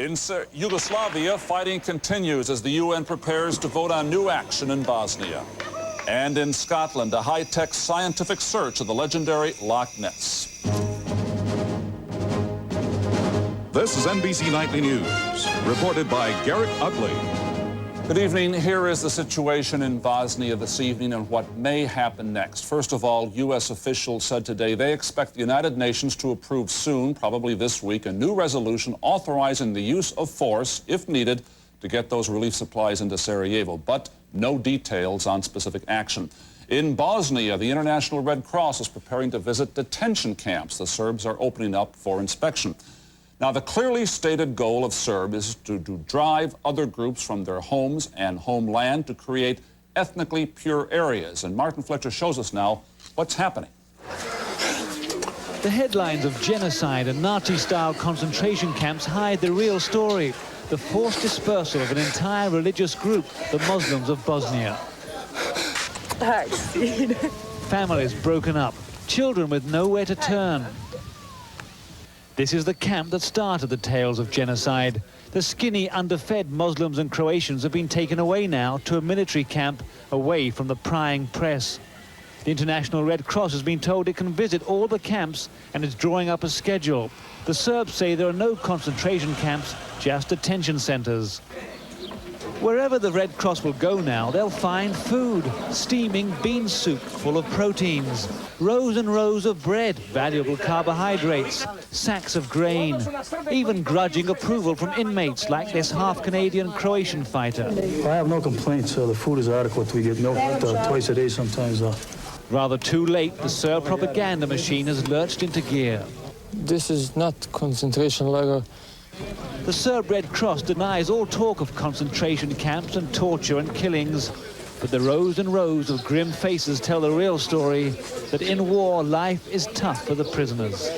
In Yugoslavia, fighting continues as the UN prepares to vote on new action in Bosnia. And in Scotland, a high-tech scientific search of the legendary Loch Ness. This is NBC Nightly News, reported by Garrick Utley. Good evening. Here is the situation in Bosnia this evening and what may happen next. First of all, U.S. officials said today they expect the United Nations to approve soon, probably this week, a new resolution authorizing the use of force, if needed, to get those relief supplies into Sarajevo, but no details on specific action. In Bosnia, the International Red Cross is preparing to visit detention camps the Serbs are opening up for inspection. Now, the clearly stated goal of Serbs is to drive other groups from their homes and homeland to create ethnically pure areas. And Martin Fletcher shows us now what's happening. The headlines of genocide and Nazi-style concentration camps hide the real story: the forced dispersal of an entire religious group, the Muslims of Bosnia. Families broken up, children with nowhere to turn. This is the camp that started the tales of genocide. The skinny, underfed Muslims and Croatians have been taken away now to a military camp away from the prying press. The International Red Cross has been told it can visit all the camps and is drawing up a schedule. The Serbs say there are no concentration camps, just detention centers. Wherever the Red Cross will go now, they'll find food: steaming bean soup full of proteins, rows and rows of bread, valuable carbohydrates, sacks of grain, even grudging approval from inmates like this half-Canadian Croatian fighter. I have no complaints. The food is adequate. We get milk twice a day sometimes. Rather too late, the Serb propaganda machine has lurched into gear. This is not concentration lager. The Serb Red Cross denies all talk of concentration camps and torture and killings. But the rows and rows of grim faces tell the real story, that in war, life is tough for the prisoners.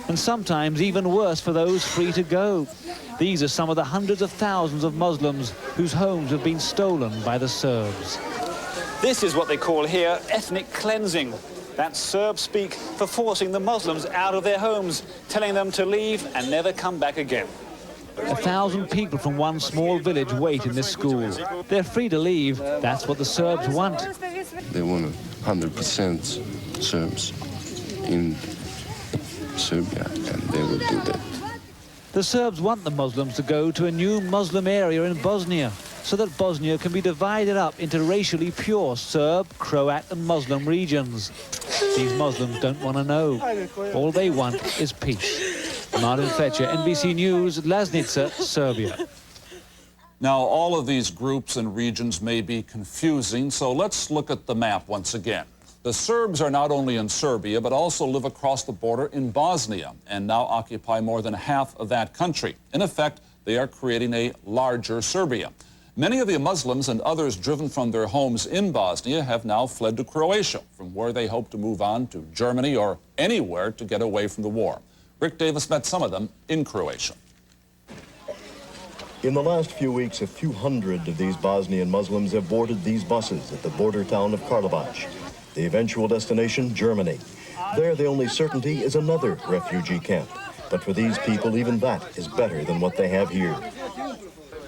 And sometimes even worse for those free to go. These are some of the hundreds of thousands of Muslims whose homes have been stolen by the Serbs. This is what they call here ethnic cleansing. That's Serb speak for forcing the Muslims out of their homes, telling them to leave and never come back again. 1,000 people from one small village wait in this school. They're free to leave. That's what the Serbs want. They want 100% Serbs in Serbia, and they will do that. The Serbs want the Muslims to go to a new Muslim area in Bosnia, so that Bosnia can be divided up into racially pure Serb, Croat and Muslim regions. These Muslims don't want to know. All they want is peace. Martin Fletcher, NBC News, LOZNICA, Serbia. Now, all of these groups and regions may be confusing, so let's look at the map once again. The Serbs are not only in Serbia, but also live across the border in Bosnia, and now occupy more than half of that country. In effect, they are creating a larger Serbia. Many of the Muslims and others driven from their homes in Bosnia have now fled to Croatia, from where they hope to move on to Germany or anywhere to get away from the war. Rick Davis met some of them in Croatia. In the last few weeks, a few hundred of these Bosnian Muslims have boarded these buses at the border town of Karlovac. The eventual destination, Germany. There, the only certainty is another refugee camp. But for these people, even that is better than what they have here.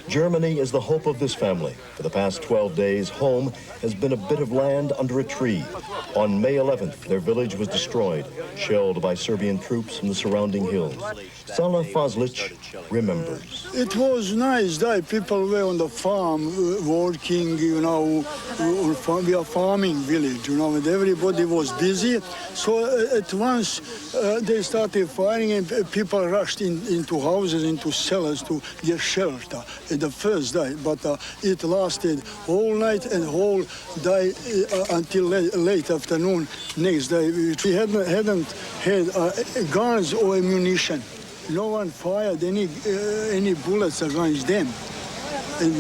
Germany is the hope of this family. For the past 12 days, home has been a bit of land under a tree. On May 11th, their village was destroyed, shelled by Serbian troops from the surrounding hills. Sala Fazlic remembers. It was nice that people were on the farm working, you know, we are farming village, you know, and everybody was busy. So at once they started firing and people rushed into houses, into cellars to get shelter the first day. But it lasted all night and whole day until late afternoon next day. We hadn't had guns or ammunition. No one fired any bullets against them. And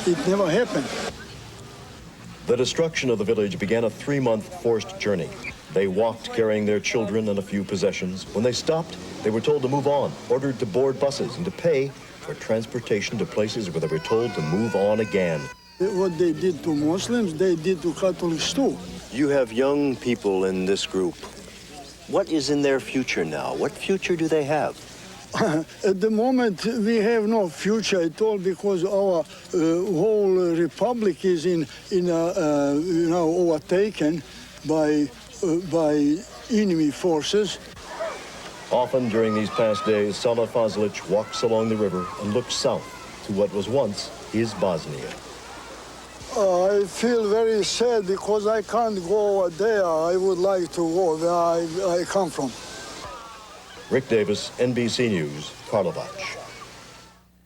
it never happened. The destruction of the village began a 3-month forced journey. They walked carrying their children and a few possessions. When they stopped, they were told to move on, ordered to board buses and to pay for transportation to places where they were told to move on again. What they did to Muslims, they did to Catholics too. You have young people in this group. What is in their future now? What future do they have? At the moment, we have no future at all because our whole republic is overtaken by enemy forces. Often during these past days, Sala Fazlic walks along the river and looks south to what was once his Bosnia. I feel very sad because I can't go over there. I would like to go where I come from. Rick Davis, NBC News, Karlovac.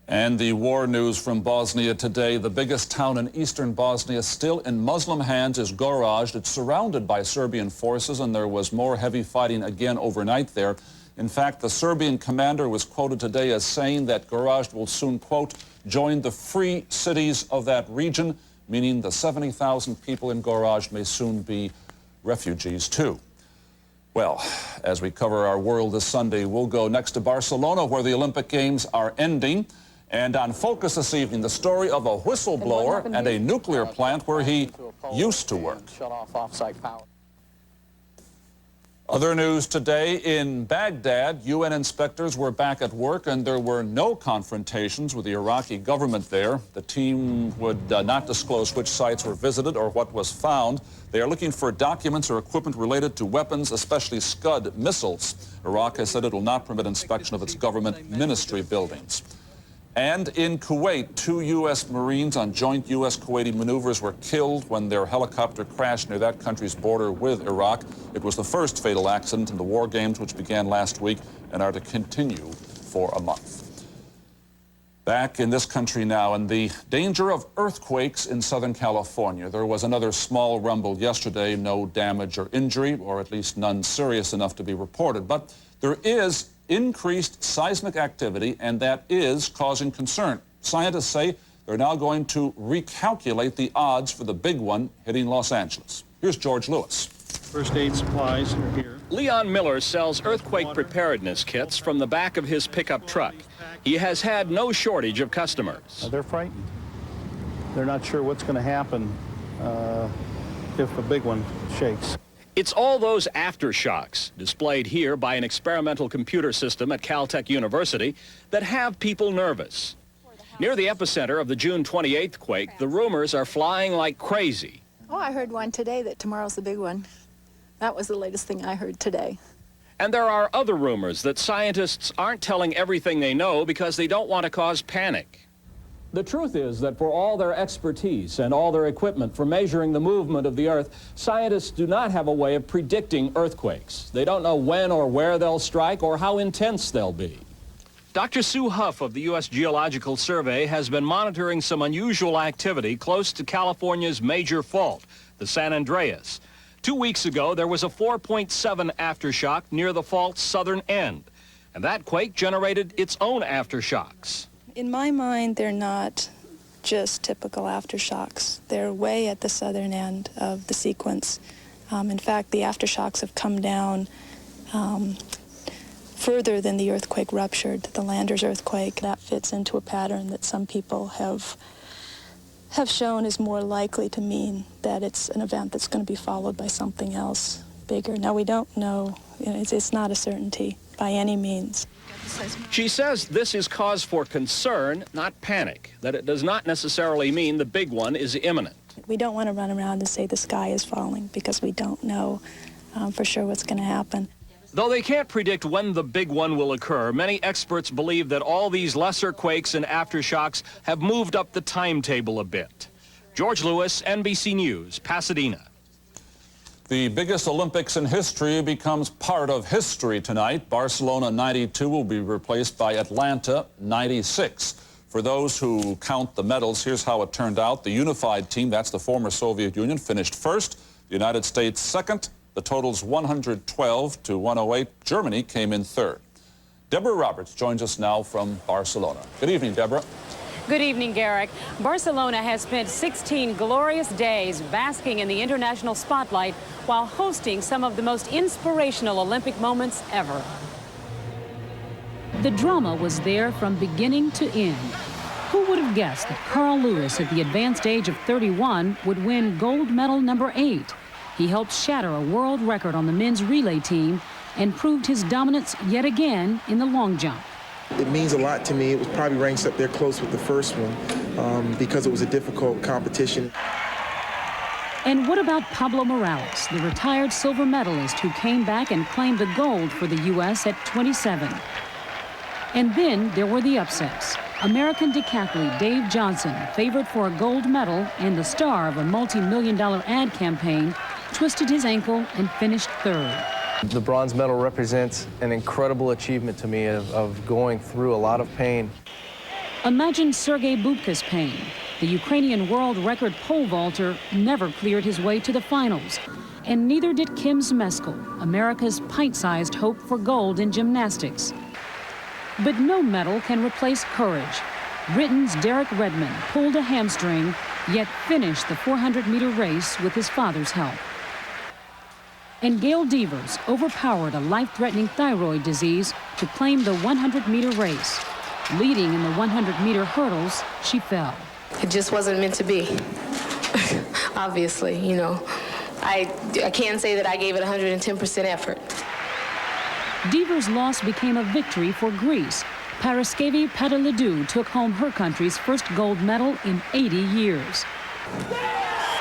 And the war news from Bosnia today. The biggest town in eastern Bosnia, still in Muslim hands, is Gorazd. It's surrounded by Serbian forces, and there was more heavy fighting again overnight there. In fact, the Serbian commander was quoted today as saying that Gorazd will soon, quote, join the free cities of that region, meaning the 70,000 people in Gorazd may soon be refugees too. Well, as we cover our world this Sunday, we'll go next to Barcelona, where the Olympic Games are ending. And on Focus this evening, the story of a whistleblower and a nuclear plant where he used to work. Shut off off-site power. Other news today in Baghdad, UN inspectors were back at work and there were no confrontations with the Iraqi government there. The team would not disclose which sites were visited or what was found. They are looking for documents or equipment related to weapons, especially Scud missiles. Iraq has said it will not permit inspection of its government ministry buildings. And in Kuwait, 2 U.S. Marines on joint U.S.-Kuwaiti maneuvers were killed when their helicopter crashed near that country's border with Iraq. It was the first fatal accident in the war games, which began last week and are to continue for a month. Back in this country now, and the danger of earthquakes in Southern California. There was another small rumble yesterday, no damage or injury, or at least none serious enough to be reported. But there is increased seismic activity, and that is causing concern. Scientists say they're now going to recalculate the odds for the big one hitting Los Angeles. Here's George Lewis. First aid supplies are here. Leon Miller sells earthquake preparedness kits from the back of his pickup truck. He has had no shortage of customers. They're frightened. They're not sure what's going to happen if a big one shakes. It's all those aftershocks, displayed here by an experimental computer system at Caltech University, that have people nervous. Near the epicenter of the June 28th quake, the rumors are flying like crazy. Oh, I heard one today that tomorrow's the big one. That was the latest thing I heard today. And there are other rumors that scientists aren't telling everything they know because they don't want to cause panic. The truth is that for all their expertise and all their equipment for measuring the movement of the Earth, scientists do not have a way of predicting earthquakes. They don't know when or where they'll strike or how intense they'll be. Dr. Sue Huff of the U.S. Geological Survey has been monitoring some unusual activity close to California's major fault, the San Andreas. 2 weeks ago, there was a 4.7 aftershock near the fault's southern end, and that quake generated its own aftershocks. In my mind, they're not just typical aftershocks. They're way at the southern end of the sequence. In fact, the aftershocks have come down further than the earthquake ruptured, the Landers earthquake. That fits into a pattern that some people have shown is more likely to mean that it's an event that's going to be followed by something else bigger. Now, we don't know. It's not a certainty by any means. She says this is cause for concern, not panic, that it does not necessarily mean the big one is imminent. We don't want to run around and say the sky is falling because we don't know for sure what's going to happen. Though they can't predict when the big one will occur, many experts believe that all these lesser quakes and aftershocks have moved up the timetable a bit. George Lewis, NBC News, Pasadena. The biggest Olympics in history becomes part of history tonight. Barcelona 92 will be replaced by Atlanta 96. For those who count the medals, here's how it turned out. The unified team, that's the former Soviet Union, finished first. The United States second. The total's 112 to 108. Germany came in third. Deborah Roberts joins us now from Barcelona. Good evening, Deborah. Good evening, Garrick. Barcelona has spent 16 glorious days basking in the international spotlight while hosting some of the most inspirational Olympic moments ever. The drama was there from beginning to end. Who would have guessed that Carl Lewis, at the advanced age of 31, would win gold medal number 8? He helped shatter a world record on the men's relay team and proved his dominance yet again in the long jump. It means a lot to me. It was probably ranks up there close with the first one because it was a difficult competition. And what about Pablo Morales, the retired silver medalist who came back and claimed the gold for the U.S. at 27? And then there were the upsets. American decathlete Dave Johnson, favored for a gold medal and the star of a multi-million-dollar ad campaign, twisted his ankle and finished third. The bronze medal represents an incredible achievement to me of going through a lot of pain. Imagine Sergei Bubka's pain. The Ukrainian world record pole vaulter never cleared his way to the finals. And neither did Kim Zmeskal, America's pint-sized hope for gold in gymnastics. But no medal can replace courage. Britain's Derek Redmond pulled a hamstring, yet finished the 400-meter race with his father's help. And Gail Devers overpowered a life-threatening thyroid disease to claim the 100-meter race. Leading in the 100-meter hurdles, she fell. It just wasn't meant to be. Obviously, you know. I can't say that I gave it 110% effort. Devers' loss became a victory for Greece. Paraskevi Patalidou took home her country's first gold medal in 80 years.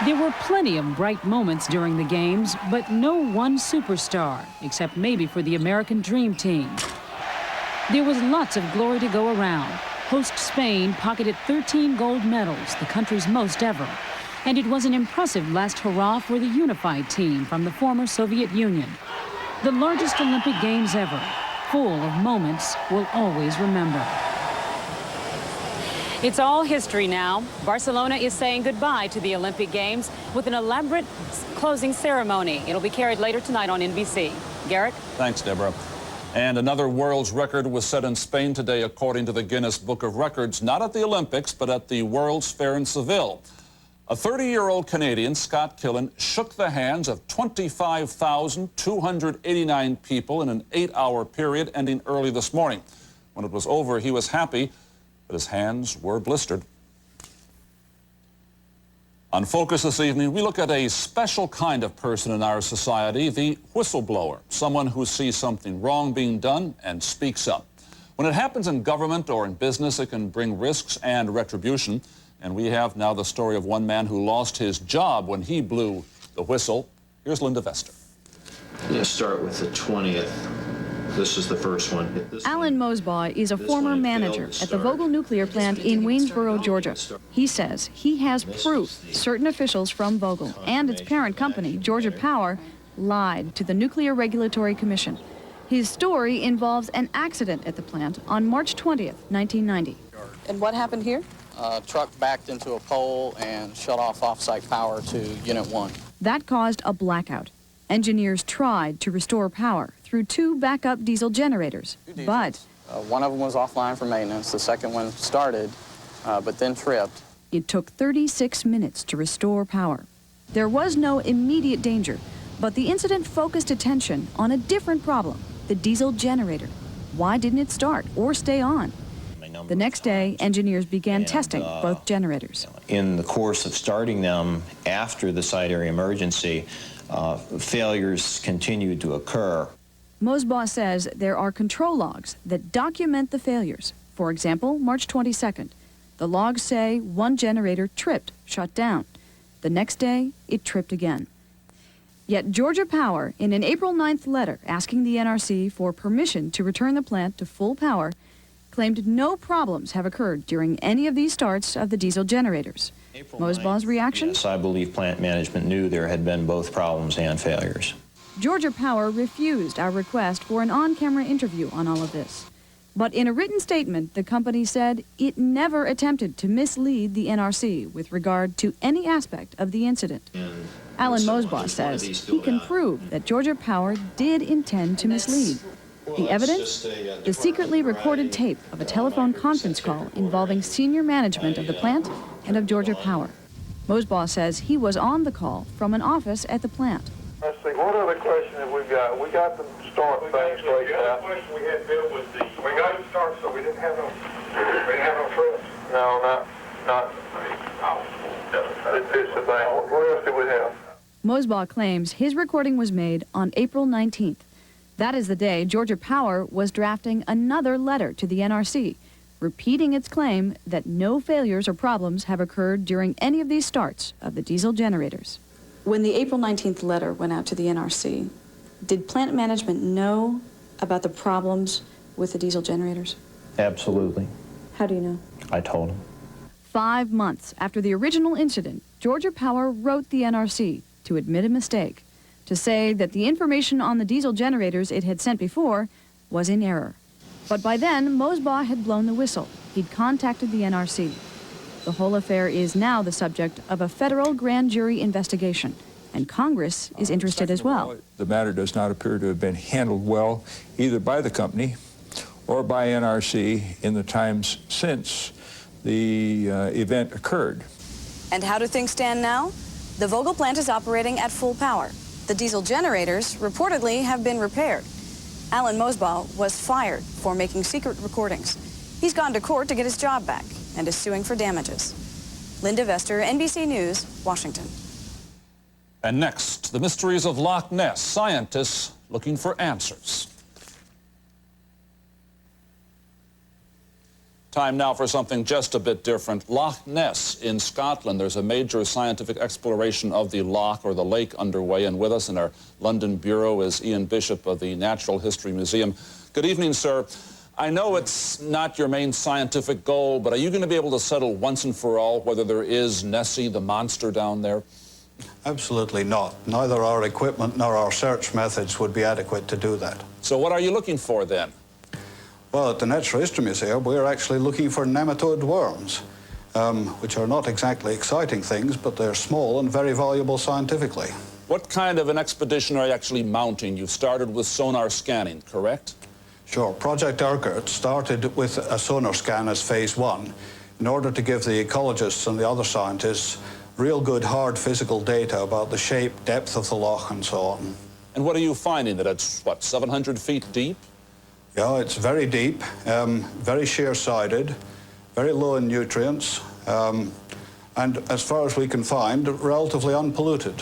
There were plenty of bright moments during the games, but no one superstar, except maybe for the American Dream Team. There was lots of glory to go around. Host Spain pocketed 13 gold medals, the country's most ever. And it was an impressive last hurrah for the unified team from the former Soviet Union. The largest Olympic Games ever, full of moments we'll always remember. It's all history now. Barcelona is saying goodbye to the Olympic Games with an elaborate closing ceremony. It'll be carried later tonight on NBC. Garrick? Thanks, Deborah. And another world's record was set in Spain today, according to the Guinness Book of Records, not at the Olympics, but at the World's Fair in Seville. A 30-year-old Canadian, Scott Killen, shook the hands of 25,289 people in an 8-hour period ending early this morning. When it was over, he was happy, but his hands were blistered. On Focus this evening, we look at a special kind of person in our society, the whistleblower, someone who sees something wrong being done and speaks up. When it happens in government or in business, it can bring risks and retribution. And we have now the story of one man who lost his job when he blew the whistle. Here's Linda Vester. Let's start with the 20th. This is the first one. Alan Mosbaugh is a former manager at the Vogtle nuclear plant in Waynesboro, Georgia. He says he has proof certain officials from Vogtle and its parent company, Georgia Power, lied to the Nuclear Regulatory Commission. His story involves an accident at the plant on March 20th, 1990. And what happened here? A truck backed into a pole and shut off off-site power to Unit 1. That caused a blackout. Engineers tried to restore power through 2 backup diesel generators, but one of them was offline for maintenance. The second one started, but then tripped. It took 36 minutes to restore power. There was no immediate danger, but the incident focused attention on a different problem, the diesel generator. Why didn't it start or stay on? The next day, engineers began testing both generators. In the course of starting them after the site area emergency, failures continued to occur. Mosbaugh says there are control logs that document the failures. For example, March 22nd. The logs say one generator tripped, shut down. The next day, it tripped again. Yet Georgia Power, in an April 9th letter asking the NRC for permission to return the plant to full power, claimed no problems have occurred during any of these starts of the diesel generators. Mosbaugh's reaction? Yes, I believe plant management knew there had been both problems and failures. Georgia Power refused our request for an on-camera interview on all of this. But in a written statement, the company said it never attempted to mislead the NRC with regard to any aspect of the incident. Alan Mosbaugh says he can prove that Georgia Power did intend to mislead. The evidence? The secretly recorded tape of a telephone conference call involving senior management of the plant and of Georgia Power. Mosbaugh says he was on the call from an office at the plant. Let's see, what other question have we got? We got the start thing straightened out. The other question we had, Bill, was we got the start, so we didn't have no trips. No, not. It's the thing. What else did we have? Mosbaugh claims his recording was made on April 19th. That is the day Georgia Power was drafting another letter to the NRC, repeating its claim that no failures or problems have occurred during any of these starts of the diesel generators. When the April 19th letter went out to the NRC, did plant management know about the problems with the diesel generators? Absolutely. How do you know? I told him. 5 months after the original incident, Georgia Power wrote the NRC to admit a mistake, to say that the information on the diesel generators it had sent before was in error. But by then, Mosbaugh had blown the whistle. He'd contacted the NRC. The whole affair is now the subject of a federal grand jury investigation, and Congress is interested as well. The matter does not appear to have been handled well either by the company or by NRC in the times since the event occurred. And how do things stand now? The Vogel plant is operating at full power. The diesel generators reportedly have been repaired. Alan Mosbaugh was fired for making secret recordings. He's gone to court to get his job back and is suing for damages. Linda Vester, NBC News, Washington. And next, the mysteries of Loch Ness. Scientists looking for answers. Time now for something just a bit different. Loch Ness in Scotland. There's a major scientific exploration of the loch or the lake underway, and with us in our London bureau is Ian Bishop of the Natural History Museum. Good evening, sir. I know it's not your main scientific goal, but are you going to be able to settle once and for all whether there is Nessie, the monster down there? Absolutely not. Neither our equipment nor our search methods would be adequate to do that. So what are you looking for then? Well, at the Natural History Museum, we're actually looking for nematode worms, which are not exactly exciting things, but they're small and very valuable scientifically. What kind of an expedition are you actually mounting? You've started with sonar scanning, correct? Sure. Project Urquhart started with a sonar scan as phase 1 in order to give the ecologists and the other scientists real good hard physical data about the shape, depth of the loch and so on. And what are you finding? That it's, what, 700 feet deep? Yeah, it's very deep, very sheer-sided, very low in nutrients, and as far as we can find, relatively unpolluted.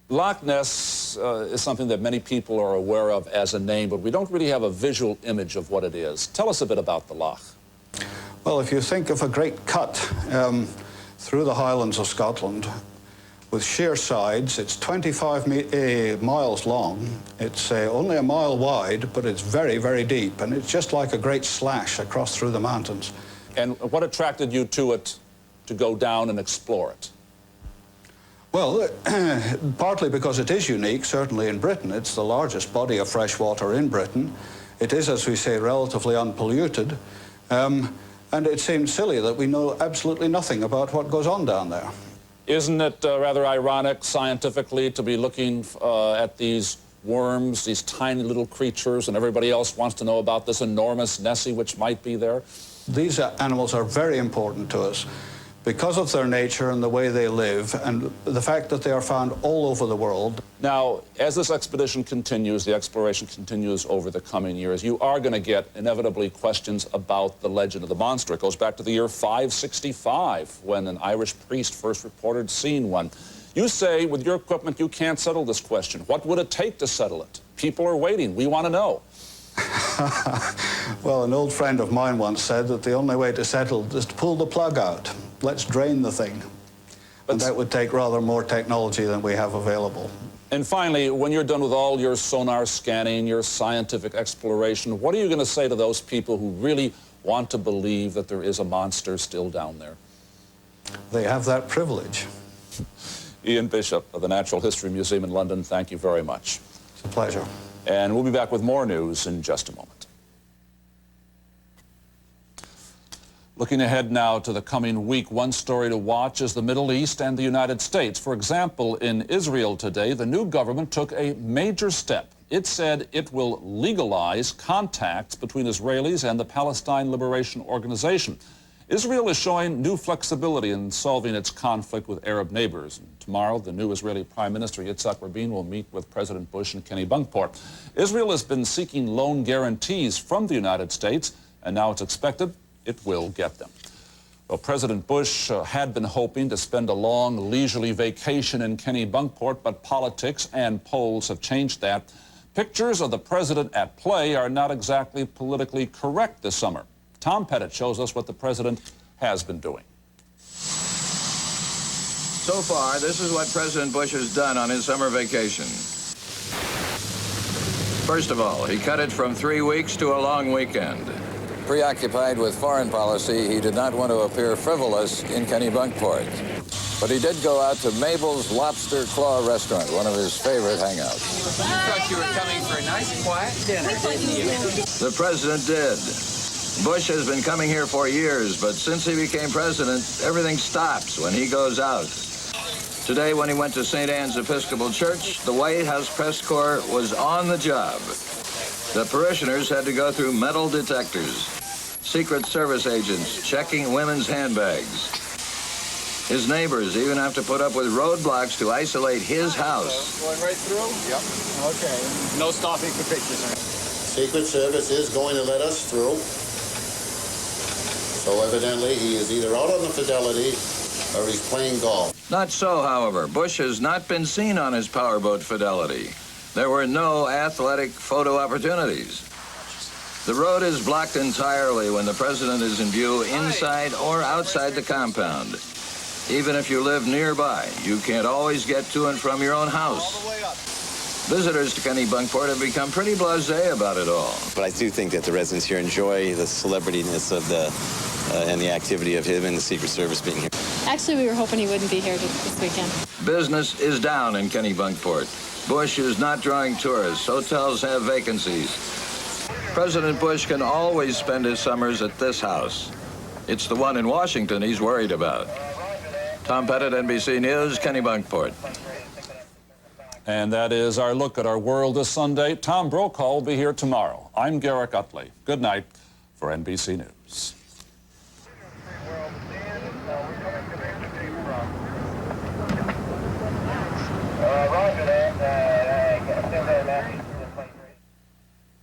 Loch Ness is something that many people are aware of as a name, but we don't really have a visual image of what it is. Tell us a bit about the loch. Well, if you think of a great cut through the Highlands of Scotland, with sheer sides, it's 25 miles long. It's only a mile wide, but it's very, very deep, and it's just like a great slash across through the mountains. And what attracted you to it to go down and explore it? Well, partly because it is unique, certainly in Britain. It's the largest body of fresh water in Britain. It is, as we say, relatively unpolluted. And it seems silly that we know absolutely nothing about what goes on down there. Isn't it rather ironic scientifically to be looking at these worms, these tiny little creatures, and everybody else wants to know about this enormous Nessie which might be there? These animals are very important to us because of their nature and the way they live and the fact that they are found all over the world. Now, as this expedition continues, the exploration continues over the coming years, you are going to get inevitably questions about the legend of the monster. It goes back to the year 565 when an Irish priest first reported seeing one. You say with your equipment you can't settle this question. What would it take to settle it? People are waiting. We want to know. Well, an old friend of mine once said that the only way to settle is to pull the plug out. Let's drain the thing. But that would take rather more technology than we have available. And finally, when you're done with all your sonar scanning, your scientific exploration, what are you going to say to those people who really want to believe that there is a monster still down there? They have that privilege. Ian Bishop of the Natural History Museum in London, thank you very much. It's a pleasure. And we'll be back with more news in just a moment. Looking ahead now to the coming week, one story to watch is the Middle East and the United States. For example, in Israel today, the new government took a major step. It said it will legalize contacts between Israelis and the Palestine Liberation Organization. Israel is showing new flexibility in solving its conflict with Arab neighbors. And tomorrow, the new Israeli Prime Minister, Yitzhak Rabin, will meet with President Bush in Kennebunkport. Israel has been seeking loan guarantees from the United States, and now it's expected it will get them. Well, President Bush had been hoping to spend a long, leisurely vacation in Kennebunkport, but politics and polls have changed that. Pictures of the president at play are not exactly politically correct this summer. Tom Pettit shows us what the president has been doing. So far, this is what President Bush has done on his summer vacation. First of all, he cut it from 3 weeks to a long weekend. Preoccupied with foreign policy, he did not want to appear frivolous in Kennebunkport. But he did go out to Mabel's Lobster Claw restaurant, one of his favorite hangouts. You thought you were coming for a nice, quiet dinner, didn't you? The president did. Bush has been coming here for years, but since he became president, everything stops when he goes out. Today, when he went to St. Anne's Episcopal Church, the White House press corps was on the job. The parishioners had to go through metal detectors, Secret Service agents checking women's handbags. His neighbors even have to put up with roadblocks to isolate his house. Going right through? Yep. Okay. No stopping for pictures. Secret Service is going to let us through. So evidently he is either out on the Fidelity or he's playing golf. Not so, however. Bush has not been seen on his powerboat Fidelity. There were no athletic photo opportunities. The road is blocked entirely when the president is in view inside or outside the compound. Even if you live nearby, you can't always get to and from your own house. Visitors to Kennebunkport have become pretty blasé about it all. But I do think that the residents here enjoy the celebrityness of and the activity of him and the Secret Service being here. Actually, we were hoping he wouldn't be here this weekend. Business is down in Kennebunkport. Bush is not drawing tourists. Hotels have vacancies. President Bush can always spend his summers at this house. It's the one in Washington he's worried about. Tom Pettit, NBC News, Kennebunkport. And that is our look at our world this Sunday. Tom Brokaw will be here tomorrow. I'm Garrick Utley. Good night for NBC News.